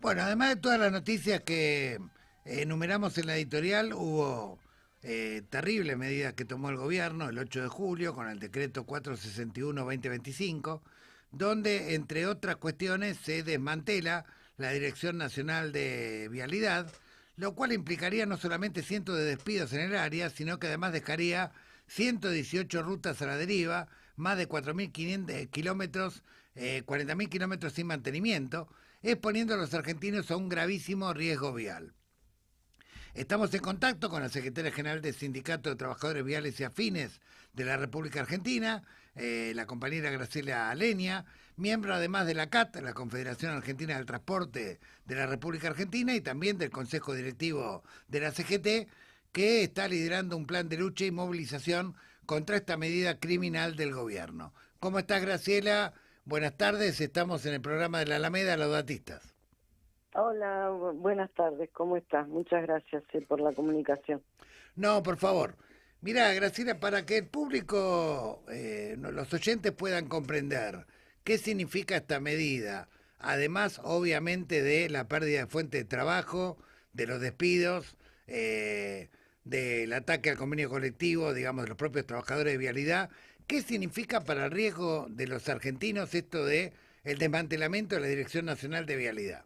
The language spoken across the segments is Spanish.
Bueno, además de todas las noticias que enumeramos en la editorial, hubo terribles medidas que tomó el gobierno el 8 de julio con el decreto 461-2025, donde, entre otras cuestiones, se desmantela la Dirección Nacional de Vialidad, lo cual implicaría no solamente cientos de despidos en el área, sino que además dejaría 118 rutas a la deriva, más de 4.500 kilómetros, 40.000 kilómetros sin mantenimiento, exponiendo a los argentinos a un gravísimo riesgo vial. Estamos en contacto con la secretaria general del Sindicato de Trabajadores Viales y Afines de la República Argentina, la compañera Graciela Aleña, miembro además de la CAT, la Confederación Argentina del Transporte de la República Argentina, y también del Consejo Directivo de la CGT, que está liderando un plan de lucha y movilización contra esta medida criminal del gobierno. ¿Cómo estás, Graciela? Buenas tardes, estamos en el programa de la Alameda Laudatistas. Hola, buenas tardes, ¿cómo estás? Muchas gracias por la comunicación. No, por favor. Mira, Graciela, para que el público, los oyentes puedan comprender qué significa esta medida, además, obviamente, de la pérdida de fuente de trabajo, de los despidos, del ataque al convenio colectivo, digamos, de los propios trabajadores de vialidad, ¿qué significa para el riesgo de los argentinos esto de el desmantelamiento de la Dirección Nacional de Vialidad?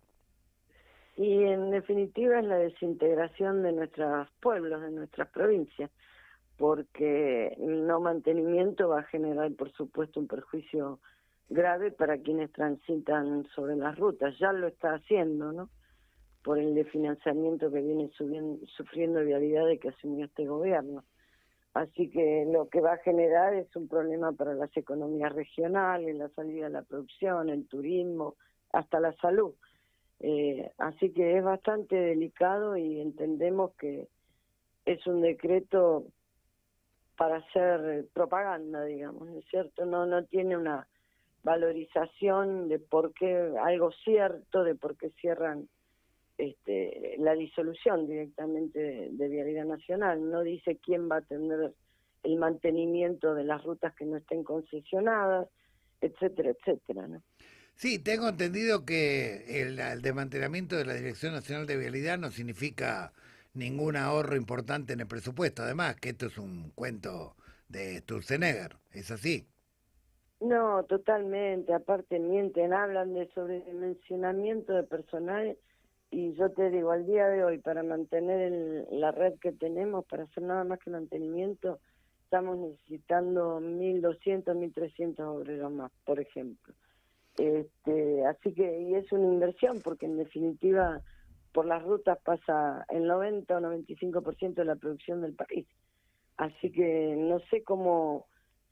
Y en definitiva es la desintegración de nuestros pueblos, de nuestras provincias, porque el no mantenimiento va a generar, por supuesto, un perjuicio grave para quienes transitan sobre las rutas. Ya lo está haciendo, ¿no? Por el desfinanciamiento que viene sufriendo Vialidad de que asumió este gobierno. Así que lo que va a generar es un problema para las economías regionales, la salida de la producción, el turismo, hasta la salud. Así que es bastante delicado y entendemos que es un decreto para hacer propaganda, digamos, ¿no es cierto? No tiene una valorización de por qué, algo cierto, de por qué cierran la disolución directamente de Vialidad Nacional. No dice quién va a tener el mantenimiento de las rutas que no estén concesionadas, etcétera, etcétera, ¿no? Sí, tengo entendido que el desmantelamiento de la Dirección Nacional de Vialidad no significa ningún ahorro importante en el presupuesto. Además, que esto es un cuento de Sturzenegger. ¿Es así? No, totalmente. Aparte mienten, hablan de sobredimensionamiento de personal y yo te digo, al día de hoy, para mantener la red que tenemos, para hacer nada más que mantenimiento, estamos necesitando 1.200, 1.300 obreros más, por ejemplo. Así que, y es una inversión, porque en definitiva, por las rutas pasa el 90 o 95% de la producción del país. Así que no sé cómo,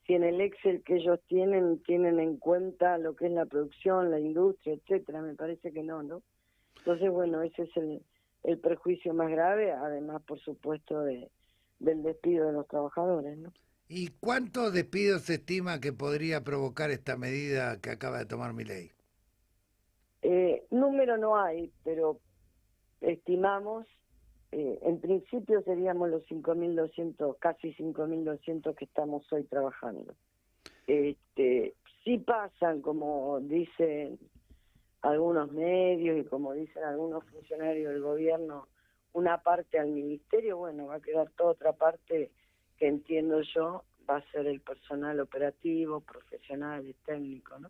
si en el Excel que ellos tienen en cuenta lo que es la producción, la industria, etcétera. Me parece que no, ¿no? Entonces, bueno, ese es el perjuicio más grave, además, por supuesto, del despido de los trabajadores, ¿no? ¿Y cuántos despidos se estima que podría provocar esta medida que acaba de tomar Milei? Número no hay, pero estimamos, en principio seríamos los 5.200, casi 5.200 que estamos hoy trabajando. Sí pasan, como dicen algunos medios y como dicen algunos funcionarios del gobierno, una parte al ministerio, bueno, va a quedar toda otra parte que entiendo yo, va a ser el personal operativo, profesional, técnico, ¿no?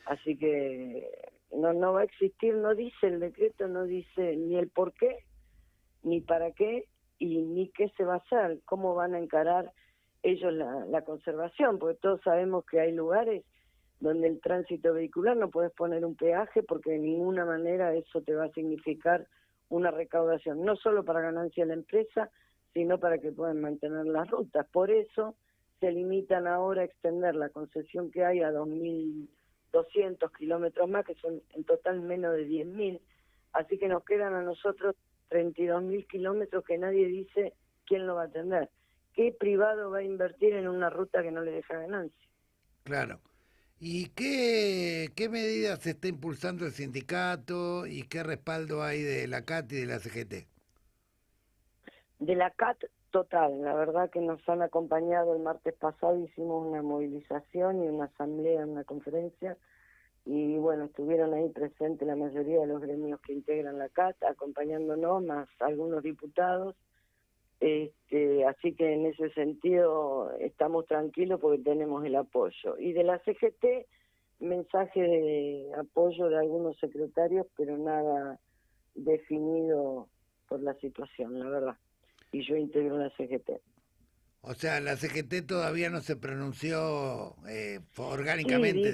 Así que no va a existir, no dice el decreto, no dice ni el por qué, ni para qué, y ni qué se va a hacer, cómo van a encarar ellos la conservación, porque todos sabemos que hay lugares donde el tránsito vehicular no puedes poner un peaje porque de ninguna manera eso te va a significar una recaudación, no solo para ganancia de la empresa, sino para que puedan mantener las rutas. Por eso se limitan ahora a extender la concesión que hay a 2.200 kilómetros más, que son en total menos de 10.000, así que nos quedan a nosotros 32.000 kilómetros que nadie dice quién lo va a atender. ¿Qué privado va a invertir en una ruta que no le deja ganancia? Claro. ¿Y qué medidas se está impulsando el sindicato y qué respaldo hay de la CAT y de la CGT? De la CAT total, la verdad que nos han acompañado el martes pasado, hicimos una movilización y una asamblea, una conferencia y bueno, estuvieron ahí presentes la mayoría de los gremios que integran la CAT, acompañándonos, más algunos diputados. Así que en ese sentido estamos tranquilos porque tenemos el apoyo. Y de la CGT, mensaje de apoyo de algunos secretarios, pero nada definido por la situación, la verdad. Y yo integro la CGT. O sea, la CGT todavía no se pronunció Sí, orgánicamente.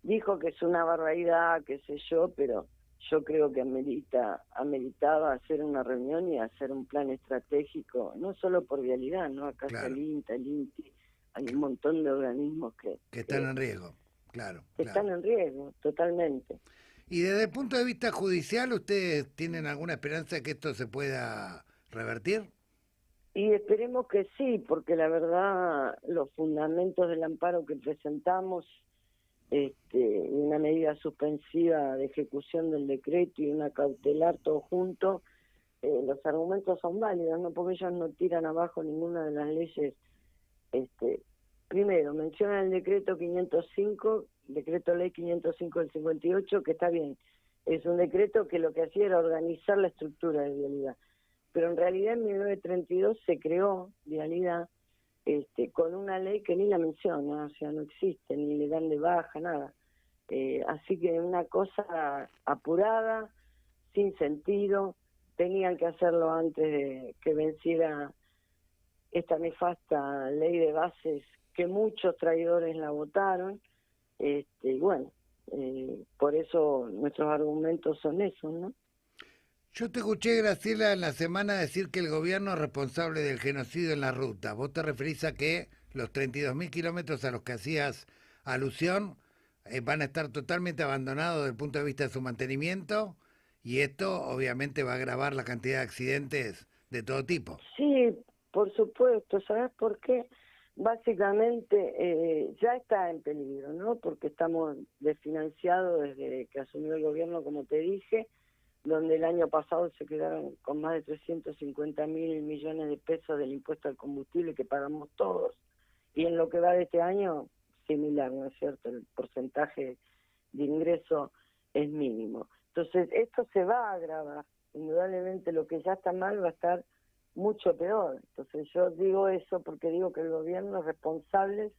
dijo que es una barbaridad, qué sé yo, pero yo creo que ameritaba hacer una reunión y hacer un plan estratégico, no solo por vialidad, ¿no? Acá está Claro, el INTA, el INTI, hay un montón de organismos que están en riesgo. Claro, que claro. están en riesgo, totalmente. Y desde el punto de vista judicial, ¿ustedes tienen alguna esperanza de que esto se pueda revertir? Y esperemos que sí, porque la verdad los fundamentos del amparo que presentamos, una medida suspensiva de ejecución del decreto y una cautelar todo junto, los argumentos son válidos, ¿no? Porque ellos no tiran abajo ninguna de las leyes. este Primero, mencionan el decreto 505, decreto ley 505 del 58, que está bien, es un decreto que lo que hacía era organizar la estructura de vialidad, pero en realidad en 1932 se creó vialidad con una ley que ni la menciona, o sea, no existe, ni le dan de baja, nada. Así que una cosa apurada, sin sentido, tenían que hacerlo antes de que venciera esta nefasta ley de bases que muchos traidores la votaron, y bueno, por eso nuestros argumentos son esos, ¿no? Yo te escuché, Graciela, en la semana decir que el gobierno es responsable del genocidio en la ruta. ¿Vos te referís a que los 32.000 kilómetros a los que hacías alusión van a estar totalmente abandonados desde el punto de vista de su mantenimiento? Y esto obviamente va a agravar la cantidad de accidentes de todo tipo. Sí, por supuesto. ¿Sabes por qué? Básicamente ya está en peligro, ¿no? Porque estamos desfinanciados desde que asumió el gobierno, como te dije, donde el año pasado se quedaron con más de 350.000 millones de pesos del impuesto al combustible que pagamos todos, y en lo que va de este año, similar, ¿no es cierto? El porcentaje de ingreso es mínimo. Entonces, esto se va a agravar. Indudablemente lo que ya está mal va a estar mucho peor. Entonces, yo digo eso porque digo que el gobierno es responsable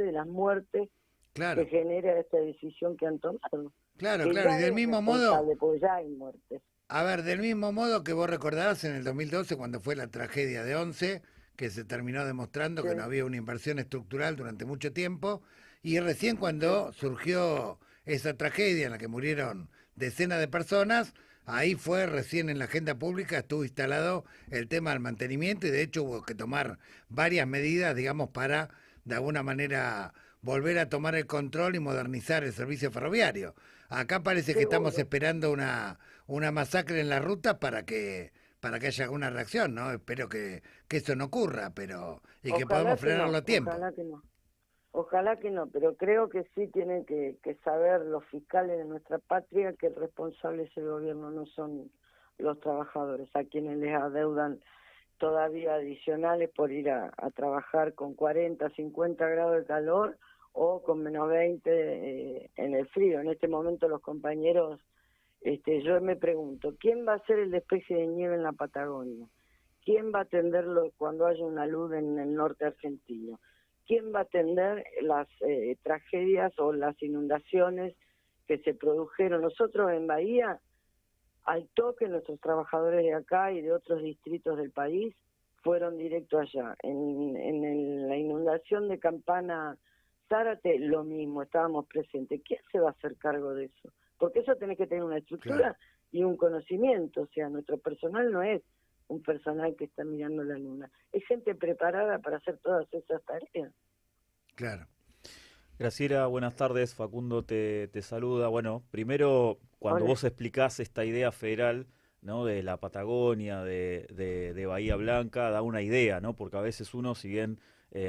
de las muertes que Claro, genera esta decisión que han tomado, claro, que claro. Y ya del es mismo modo, responsable, porque ya hay muertes. a ver, del mismo modo que vos recordarás en el 2012 cuando fue la tragedia de Once, que se terminó demostrando Sí, que no había una inversión estructural durante mucho tiempo, y recién sí, cuando surgió esa tragedia en la que murieron decenas de personas, ahí fue recién en la agenda pública estuvo instalado el tema del mantenimiento y de hecho hubo que tomar varias medidas, digamos, para de alguna manera volver a tomar el control y modernizar el servicio ferroviario. Acá parece que estamos seguro. esperando una masacre en la ruta para que haya alguna reacción, ¿no? Espero que eso no ocurra, pero y que podamos Ojalá que frenarlo no, a tiempo. ojalá que no. Ojalá que no, pero creo que sí tienen que saber los fiscales de nuestra patria que el responsable es el gobierno, no son los trabajadores, a quienes les adeudan todavía adicionales por ir a trabajar con 40, 50 grados de calor o con -20 en el frío. En este momento los compañeros, yo me pregunto, ¿quién va a hacer el despeje de nieve en la Patagonia? ¿Quién va a atenderlo cuando haya una luz en el norte argentino? ¿Quién va a atender las tragedias o las inundaciones que se produjeron? Nosotros en Bahía, al toque, nuestros trabajadores de acá y de otros distritos del país fueron directo allá. La inundación de Campana Zárate, lo mismo, estábamos presentes. ¿Quién se va a hacer cargo de eso? Porque eso tiene que tener una Claro, estructura y un conocimiento. O sea, nuestro personal no es un personal que está mirando la luna. Es gente preparada para hacer todas esas tareas. claro. Graciela, buenas tardes. Facundo te saluda. Bueno, primero, cuando Hola. vos explicás esta idea federal, ¿no? De la Patagonia, de Bahía Blanca, da una idea, ¿no? Porque a veces uno, si bien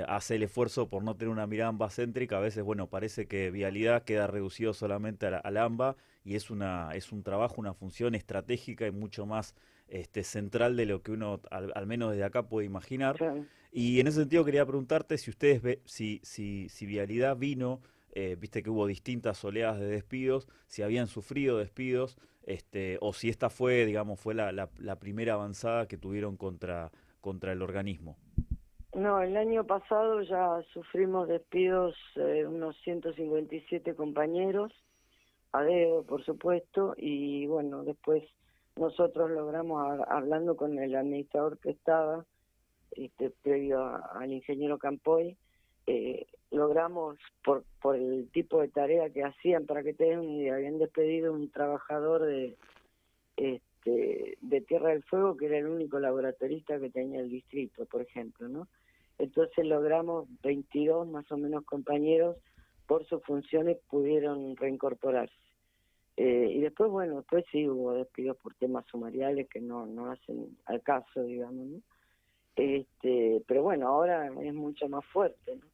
hace el esfuerzo por no tener una mirada ambacéntrica, a veces, bueno, parece que vialidad queda reducido solamente al AMBA y es un trabajo, una función estratégica y mucho más central de lo que uno, al menos desde acá, puede imaginar. Sí. Y en ese sentido quería preguntarte si ustedes si Vialidad vino viste que hubo distintas oleadas de despidos, si habían sufrido despidos, o si esta fue, digamos, fue la primera avanzada que tuvieron contra el organismo. No, el año pasado ya sufrimos despidos, unos 157 compañeros, a dedo, por supuesto, y bueno, después nosotros logramos, hablando con el administrador que estaba, previo al ingeniero Campoy, logramos, por el tipo de tarea que hacían, para que te den una idea, habían despedido un trabajador de Tierra del Fuego, que era el único laboratorista que tenía el distrito, por ejemplo, ¿no? Entonces logramos 22 más o menos compañeros, por sus funciones pudieron reincorporarse. Y después, bueno, después sí hubo despidos por temas sumariales que no hacen al caso, digamos, ¿no? Pero bueno, ahora es mucho más fuerte, ¿no?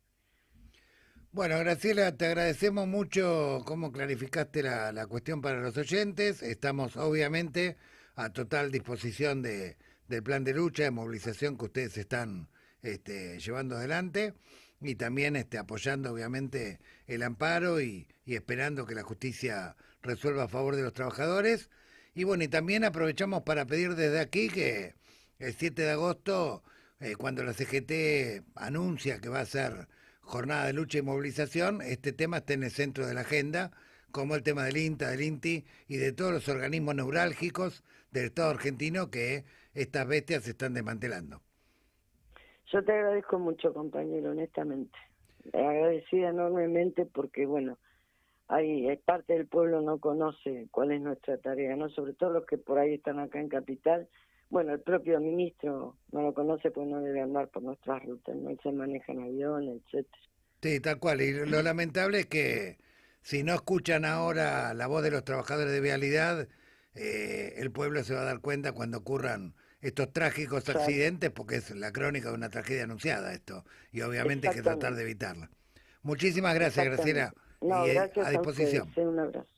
Bueno, Graciela, te agradecemos mucho cómo clarificaste la cuestión para los oyentes. Estamos obviamente a total disposición del plan de lucha, de movilización que ustedes están llevando adelante y también apoyando obviamente el amparo y esperando que la justicia resuelva a favor de los trabajadores. Y bueno, y también aprovechamos para pedir desde aquí que el 7 de agosto, cuando la CGT anuncia que va a ser jornada de lucha y movilización, este tema esté en el centro de la agenda, como el tema del INTA, del INTI y de todos los organismos neurálgicos del Estado argentino que estas bestias se están desmantelando. Yo te agradezco mucho, compañero, honestamente. Agradecida enormemente porque, bueno, hay parte del pueblo no conoce cuál es nuestra tarea, ¿no? Sobre todo los que por ahí están acá en Capital. Bueno, el propio ministro no lo conoce porque no debe andar por nuestras rutas, no se manejan aviones, etcétera. Sí, tal cual. Y lo lamentable es que si no escuchan ahora la voz de los trabajadores de vialidad, el pueblo se va a dar cuenta cuando ocurran estos trágicos Claro. accidentes, porque es la crónica de una tragedia anunciada esto, y obviamente hay que tratar de evitarla. Muchísimas gracias, Graciela, No, y gracias a a disposición. ustedes. Un abrazo.